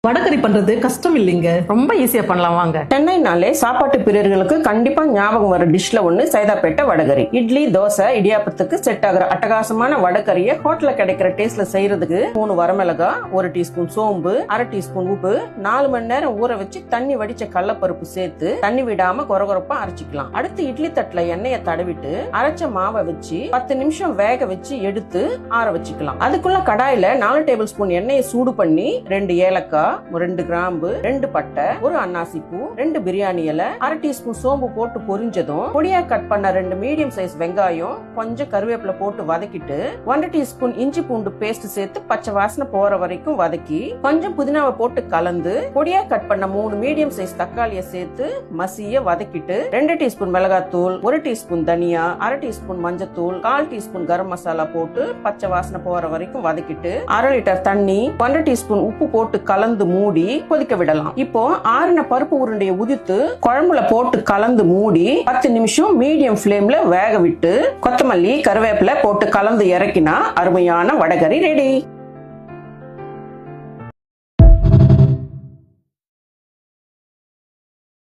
வடகறி பண்றது கஷ்டம் இல்லைங்க, ரொம்ப ஈஸியா பண்ணலாம் வாங்க. சென்னைனாலே சாப்பாட்டு பிரியர்களுக்கு கண்டிப்பா ஞாபகம் வர டிஷ்ல ஒண்ணு சைதாப்பேட்டை வடகறி. இட்லி, தோசை, இடியாப்பத்துக்கு செட் ஆகிற அட்டகாசமான வடகறியை ஹோட்டல்ல கிடைக்கிற டேஸ்ட்ல செய்யறதுக்கு 3 வரமிளகா, 1 டீஸ்பூன் சோம்பு, 1/2 டீஸ்பூன் உப்பு, 4 மணி நேரம் ஊற வச்சு தண்ணி வடிச்ச கடலப்பருப்பு சேர்த்து தண்ணி விடாம கொரகொரப்பா அரைச்சிக்கலாம். அடுத்து இட்லி தட்டுல எண்ணெயை தடவிட்டு அரைச்ச மாவை வச்சு 10 நிமிஷம் வேக வச்சு எடுத்து ஆற வச்சுக்கலாம். அதுக்குள்ள கடாயில 4 டேபிள் ஸ்பூன் எண்ணெயை சூடு பண்ணி 2 ஏலக்காய், 2 கிராம்பு, 2 பட்டை, 1 அன்னாசி பூ, 2 பிரியாணி இலை, 1/2 டீஸ்பூன் சோம்பு போட்டு பொரிஞ்சதும் பொடியா கட் பண்ண 2 மீடியம் சைஸ் வெங்காயம், கொஞ்சம் கருவேப்பிலை போட்டு வதக்கிட்டு 1 டீஸ்பூன் இஞ்சி பூண்டு பேஸ்ட் சேர்த்து பச்சை வாசனை போற வரைக்கும் வதக்கி கொஞ்சம் புதினாவை போட்டு கலந்து பொடியா கட் பண்ண 3 மீடியம் சைஸ் தக்காளியை சேர்த்து மசிய வதக்கிட்டு 2 டீஸ்பூன் மிளகாத்தூள், 1 டீஸ்பூன் தனியா, 1/2 டீஸ்பூன் மஞ்சத்தூள், 1/4 டீஸ்பூன் கரம் மசாலா போட்டு பச்சை வாசனை போற வரைக்கும் வதக்கிட்டு 1/2 லிட்டர் தண்ணி, 1 டீஸ்பூன் உப்பு போட்டு கலந்து மூடி கொதிக்க விடலாம். இப்போ ஆறின பருப்பு உருண்டையை உதிர்த்து குழம்புல போட்டு கலந்து மூடி 10 நிமிஷம் மீடியம் ஃபிளேம்ல வேக விட்டு கொத்தமல்லி, கருவேப்பிலை போட்டு கலந்து இறக்கினா அருமையான வடகறி ரெடி.